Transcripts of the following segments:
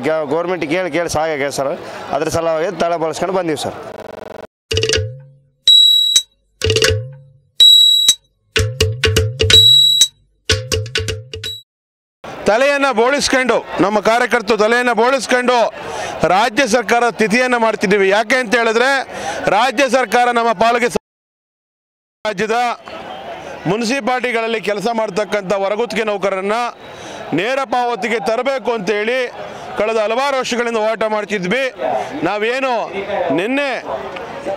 Government ಕೇಳಿ ಸಾಕಾಗ್ಯದ sir. ಅದ್ರ ಸಲುವಾಗಿ ತಳ ಬಳಸ್ಕೊಂಡು ಬಂದೀವಿ ಸರ್. ತಲೆಯನ್ನು ಬೋಳಿಸ್ಕೊಂಡು ನಮ್ಮ ಕಾರ್ಯಕರ್ತರು ತಲೆಯನ್ನು ಬೋಳಿಸ್ಕೊಂಡು ರಾಜ್ಯ ಸರ್ಕಾರ ತಿಥಿಯನ್ನು ಮಾಡ್ತಿದ್ದೀವಿ. ಯಾಕೆ ಅಂತ ಹೇಳಿದ್ರೆ ರಾಜ್ಯ ಸರ್ಕಾರ ನಮ್ಮ ಪಾಲಿಗೆ ರಾಜ್ಯದ ಮುನ್ಸಿಪಾಲ್ಟಿಗಳಲ್ಲಿ ಕೆಲಸ ಮಾಡ್ತಕ್ಕಂಥ ಹೊರಗುತ್ತಿಗೆ ನೌಕರರನ್ನು ನೇರ ಪಾವತಿಗೆ ತರಬೇಕು ಅಂತೇಳಿ ಕಳೆದ ಹಲವಾರು ವರ್ಷಗಳಿಂದ ಹೋರಾಟ ಮಾಡ್ತಿದ್ವಿ. ನಾವೇನು ನಿನ್ನೆ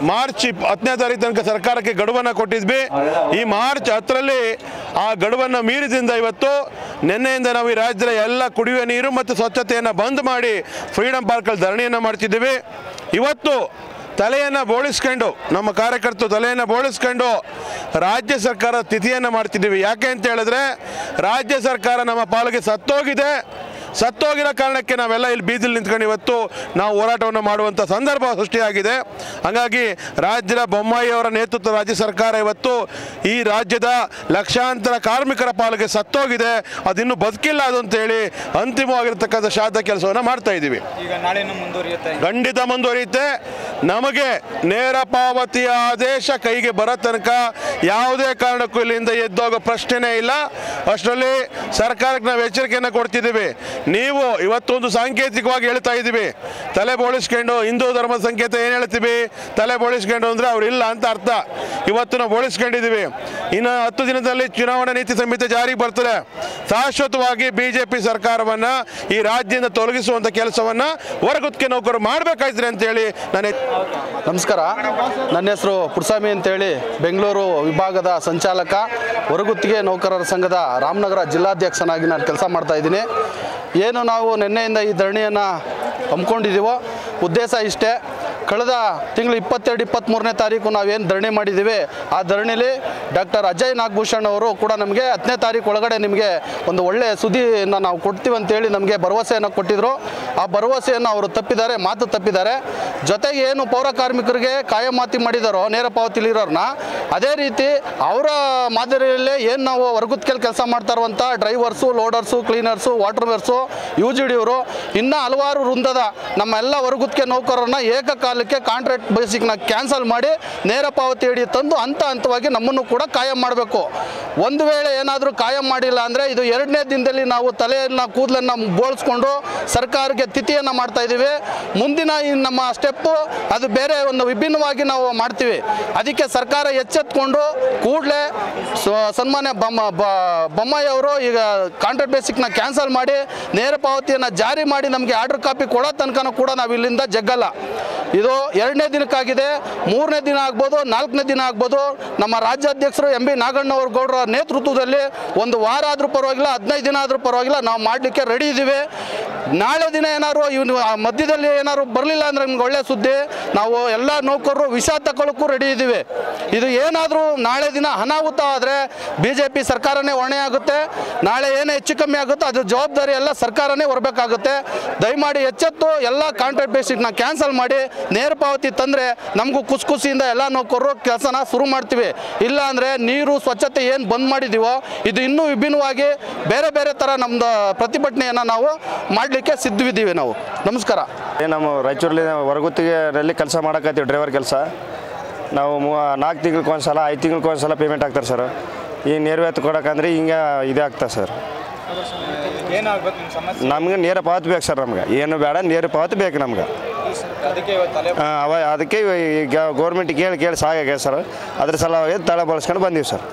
ಮಾರ್ಚ್ 10ನೇ ತಾರೀಕು ತನಕ ಸರ್ಕಾರಕ್ಕೆ ಗಡುವನ್ನು ಕೊಟ್ಟಿದ್ವಿ. ಈ ಮಾರ್ಚ್ 10ರಲ್ಲಿ ಆ ಗಡುವನ್ನು ಮೀರಿದಿಂದ ಇವತ್ತು ನಿನ್ನೆಯಿಂದ ನಾವು ಈ ರಾಜ್ಯದ ಎಲ್ಲ ಕುಡಿಯುವ ನೀರು ಮತ್ತು ಸ್ವಚ್ಛತೆಯನ್ನು ಬಂದ್ ಮಾಡಿ ಫ್ರೀಡಮ್ ಪಾರ್ಕಲ್ಲಿ ಧರಣಿಯನ್ನು ಮಾಡ್ತಿದ್ದೀವಿ. ಇವತ್ತು ತಲೆಯನ್ನು ಬೋಳಿಸ್ಕೊಂಡು ನಮ್ಮ ಕಾರ್ಯಕರ್ತರು ತಲೆಯನ್ನು ಬೋಳಿಸ್ಕೊಂಡು ರಾಜ್ಯ ಸರ್ಕಾರ ತಿಥಿಯನ್ನು ಮಾಡ್ತಿದ್ದೀವಿ. ಯಾಕೆ ಅಂತ ಹೇಳಿದ್ರೆ ರಾಜ್ಯ ಸರ್ಕಾರ ನಮ್ಮ ಪಾಲಿಗೆ ಸತ್ತೋಗಿರೋ ಕಾರಣಕ್ಕೆ ನಾವೆಲ್ಲ ಇಲ್ಲಿ ಬೀದಿಲಿ ನಿಂತ್ಕೊಂಡು ಇವತ್ತು ನಾವು ಹೋರಾಟವನ್ನು ಮಾಡುವಂಥ ಸಂದರ್ಭ ಸೃಷ್ಟಿಯಾಗಿದೆ. ಹಾಗಾಗಿ ರಾಜ್ಯದ ಬೊಮ್ಮಾಯಿ ಅವರ ನೇತೃತ್ವದ ರಾಜ್ಯ ಸರ್ಕಾರ ಇವತ್ತು ಈ ರಾಜ್ಯದ ಲಕ್ಷಾಂತರ ಕಾರ್ಮಿಕರ ಪಾಲಿಗೆ ಸತ್ತೋಗಿದೆ, ಅದಿನ್ನೂ ಬದುಕಿಲ್ಲ ಅದು ಅಂತೇಳಿ ಅಂತಿಮವಾಗಿರ್ತಕ್ಕಂಥ ಶ್ರಾದ್ದ ಕೆಲಸವನ್ನು ಮಾಡ್ತಾ ಇದ್ದೀವಿ. ಖಂಡಿತ ಮುಂದುವರಿಯುತ್ತೆ. ನಮಗೆ ನೇರ ಪಾವತಿಯ ಆದೇಶ ಕೈಗೆ ಬರೋ ತನಕ ಯಾವುದೇ ಕಾರಣಕ್ಕೂ ಇಲ್ಲಿಂದ ಎದ್ದೋಗೋ ಪ್ರಶ್ನೆನೇ ಇಲ್ಲ. ಅಷ್ಟರಲ್ಲಿ ಸರ್ಕಾರಕ್ಕೆ ನಾವು ಎಚ್ಚರಿಕೆಯನ್ನು ಕೊಡ್ತಿದ್ದೀವಿ. ನೀವು ಇವತ್ತೊಂದು ಸಾಂಕೇತಿಕವಾಗಿ ಹೇಳ್ತಾ ಇದ್ದೀವಿ, ತಲೆ ಬೋಳಿಸ್ಕೊಂಡು ಹಿಂದೂ ಧರ್ಮದ ಸಂಕೇತ ಏನು ಹೇಳ್ತೀವಿ, ತಲೆ ಬೋಳಿಸ್ಕೊಂಡು ಅಂದರೆ ಅವ್ರು ಇಲ್ಲ ಅಂತ ಅರ್ಥ. ಇವತ್ತು ನಾವು ಬೋಳಿಸ್ಕೊಂಡಿದ್ದೀವಿ. ಇನ್ನು 10 ದಿನದಲ್ಲಿ ಚುನಾವಣಾ ನೀತಿ ಸಂಹಿತೆ ಜಾರಿಗೆ ಬರ್ತದೆ. ಶಾಶ್ವತವಾಗಿ ಬಿಜೆಪಿ ಸರ್ಕಾರವನ್ನು ಈ ರಾಜ್ಯದಿಂದ ತೊಲಗಿಸುವಂಥ ಕೆಲಸವನ್ನು ಹೊರಗುತ್ತಿಗೆ ನೌಕರರು ಮಾಡಬೇಕಾಯ್ತದೆ ಅಂತೇಳಿ ನಾನು. ನಮಸ್ಕಾರ, ನನ್ನ ಹೆಸರು ಪುರ್ಸಾಮಿ ಅಂತೇಳಿ ಬೆಂಗಳೂರು ವಿಭಾಗದ ಸಂಚಾಲಕ, ಹೊರಗುತ್ತಿಗೆ ನೌಕರರ ಸಂಘದ ರಾಮನಗರ ಜಿಲ್ಲಾಧ್ಯಕ್ಷನಾಗಿ ನಾನು ಕೆಲಸ ಮಾಡ್ತಾ ಇದ್ದೀನಿ. ಏನು ನಾವು ನಿನ್ನೆಯಿಂದ ಈ ಧರಣಿಯನ್ನು ಹಮ್ಮಿಕೊಂಡಿದ್ದೀವೋ ಉದ್ದೇಶ ಇಷ್ಟೇ. ಕಳೆದ ತಿಂಗಳು 22-23ನೇ ತಾರೀಕು ನಾವೇನು ಧರಣಿ ಮಾಡಿದ್ದೀವಿ, ಆ ಧರಣಿಲಿ ಡಾಕ್ಟರ್ ಅಜಯ್ ನಾಗಭೂಷಣ್ ಅವರು ಕೂಡ ನಮಗೆ 10ನೇ ತಾರೀಕು ಒಳಗಡೆ ನಿಮಗೆ ಒಂದು ಒಳ್ಳೆಯ ಸುದ್ದಿಯನ್ನು ನಾವು ಕೊಡ್ತೀವಿ ಅಂತೇಳಿ ನಮಗೆ ಭರವಸೆಯನ್ನು ಕೊಟ್ಟಿದ್ದರು. ಆ ಭರವಸೆಯನ್ನು ಅವರು ಮಾತು ತಪ್ಪಿದ್ದಾರೆ. ಜೊತೆಗೆ ಏನು ಪೌರ ಕಾರ್ಮಿಕರಿಗೆ ಕಾಯಮಾತಿ ಮಾಡಿದಾರೋ ನೇರ ಪಾವತಿಲಿರೋರನ್ನ, ಅದೇ ರೀತಿ ಅವರ ಮಾದರಿಯಲ್ಲೇ ಏನು ನಾವು ಹೊರಗುತ್ತಿಗೆಯಲ್ಲಿ ಕೆಲಸ ಮಾಡ್ತಾ ಇರುವಂಥ ಡ್ರೈವರ್ಸು, ಲೋಡರ್ಸು, ಕ್ಲೀನರ್ಸು, ವಾಟರ್ಮೆನ್ಸು, UGDಯವರು ಇನ್ನೂ ಹಲವಾರು ವೃಂದದ ನಮ್ಮ ಎಲ್ಲ ಹೊರಗುತ್ತಿಗೆ ನೌಕರರನ್ನ ಏಕಕಾಲಕ್ಕೆ ಕಾಂಟ್ರಾಕ್ಟ್ ಬೇಸಿಕ್ನ ಕ್ಯಾನ್ಸಲ್ ಮಾಡಿ ನೇರ ಪಾವತಿ ಅಡಿ ತಂದು ಹಂತವಾಗಿ ನಮ್ಮನ್ನು ಕೂಡ ಕಾಯಂ ಮಾಡಬೇಕು. ಒಂದು ವೇಳೆ ಏನಾದರೂ ಕಾಯಂ ಮಾಡಿಲ್ಲ ಅಂದರೆ ಇದು 2ನೇ ದಿನದಲ್ಲಿ ನಾವು ತಲೆಯನ್ನು ಕೂದಲನ್ನು ಬೋಳಿಸ್ಕೊಂಡು ಸರ್ಕಾರಕ್ಕೆ ತಿಥಿಯನ್ನು ಮಾಡ್ತಾ ಇದ್ದೀವಿ. ಮುಂದಿನ ನಮ್ಮ ಸ್ಟೆಪ್ಪು ಅದು ಬೇರೆ ಒಂದು ವಿಭಿನ್ನವಾಗಿ ನಾವು ಮಾಡ್ತೀವಿ. ಅದಕ್ಕೆ ಸರ್ಕಾರ ಎಚ್ಚೆತ್ತುಕೊಂಡು ಕೂಡಲೇ ಸನ್ಮಾನ್ಯ ಬೊಮ್ಮಾಯಿ ಅವರು ಈಗ ಕಾಂಟ್ರಾಕ್ಟ್ ಬೇಸಿಕ್ನ ಕ್ಯಾನ್ಸಲ್ ಮಾಡಿ ನೇರ ಪಾವತಿಯನ್ನು ಜಾರಿ ಮಾಡಿ ನಮಗೆ ಆರ್ಡರ್ ಕಾಪಿ ಕೊಡೋ ತನಕ ಕೂಡ ನಾವು ಇಲ್ಲಿಂದ ಜಗ್ಗಲ್ಲ. ಇದು 2ನೇ ದಿನಕ್ಕಾಗಿದೆ, 3ನೇ ದಿನ ಆಗ್ಬೋದು, 4ನೇ ದಿನ ಆಗ್ಬೋದು. ನಮ್ಮ ರಾಜ್ಯಾಧ್ಯಕ್ಷರು MB ನಾಗಣ್ಣವ್ರ ಗೌಡರ ನೇತೃತ್ವದಲ್ಲಿ ಒಂದು ವಾರ ಆದರೂ ಪರವಾಗಿಲ್ಲ, 15 ದಿನ ಆದರೂ ಪರವಾಗಿಲ್ಲ, ನಾವು ಮಾಡಲಿಕ್ಕೆ ರೆಡಿ ಇದ್ದೀವಿ. ನಾಳೆ ದಿನ ಏನಾದ್ರು ಇವನು ಮಧ್ಯದಲ್ಲಿ ಏನಾದ್ರು ಬರಲಿಲ್ಲ ಅಂದರೆ ನಿಮ್ಗೆ ಒಳ್ಳೆಯ ಸುದ್ದಿ, ನಾವು ಎಲ್ಲ ನೌಕರರು ವಿಷ ತಗೊಳ್ಳೋಕ್ಕೂ ರೆಡಿ ಇದ್ದೀವಿ. ಇದು ಏನಾದರೂ ನಾಳೆ ದಿನ ಅನಾಹುತ ಆದರೆ BJP ಸರ್ಕಾರನೇ ಹೊಣೆ ಆಗುತ್ತೆ. ನಾಳೆ ಏನೇ ಹೆಚ್ಚು ಕಮ್ಮಿ ಆಗುತ್ತೋ ಅದು ಜವಾಬ್ದಾರಿ ಎಲ್ಲ ಸರ್ಕಾರನೇ ಹೊರಬೇಕಾಗುತ್ತೆ. ದಯಮಾಡಿ ಎಚ್ಚೆತ್ತು ಎಲ್ಲ ಕಾಂಟ್ರಾಕ್ಟ್ ಬೇಸಿಕ್ನ ಕ್ಯಾನ್ಸಲ್ ಮಾಡಿ ನೇರ ಪಾವತಿ ತಂದರೆ ನಮಗೂ ಖುಷಿಯಿಂದ ಎಲ್ಲ ನೌಕರರು ಕೆಲಸನ ಶುರು ಮಾಡ್ತೀವಿ. ಇಲ್ಲ ಅಂದರೆ ನೀರು ಸ್ವಚ್ಛತೆ ಏನು ಬಂದ್ ಮಾಡಿದ್ದೀವೋ ಇದು ಇನ್ನೂ ವಿಭಿನ್ನವಾಗಿ ಬೇರೆ ಬೇರೆ ಥರ ನಮ್ಮದು ಪ್ರತಿಭಟನೆಯನ್ನು ನಾವು ಮಾಡಲಿಕ್ಕೆ ಸಿದ್ಧವಿದ್ದೀವಿ ನಾವು. ನಮಸ್ಕಾರ. ನಮ್ಮ ರಾಯಚೂರಲ್ಲಿ ಹೊರಗುತ್ತಿಗೆಯಲ್ಲಿ ಕೆಲಸ ಮಾಡೋಕತ್ತೀವಿ, ಡ್ರೈವರ್ ಕೆಲಸ. ನಾವು 4 ತಿಂಗಳಿಗೊಂದ್ಸಲ 5 ತಿಂಗಳಿಗೊಂದ್ಸಲ ಪೇಮೆಂಟ್ ಆಗ್ತಾರೆ ಸರ್. ಈ ನೇರವೇತು ಕೊಡೋಕಂದ್ರೆ ಹಿಂಗೆ ಇದೇ ಆಗ್ತದೆ ಸರ್. ನಮ್ಗೆ ನೇರ ಪಾವತಿ ಬೇಕು ಸರ್. ನಮ್ಗೆ ಏನು ಬೇಡ, ನೇರ ಪಾವತಿ ಬೇಕು ನಮ್ಗೆ. ಅದಕ್ಕೆ ಈಗ ಗೌರ್ಮೆಂಟ್ ಕೇಳಿ ಸಾಕಾಗ್ಯದ ಸರ್. ಅದ್ರ ಸಲುವಾಗಿ ತಳ ಬಳಸ್ಕೊಂಡು ಬಂದೀವಿ ಸರ್.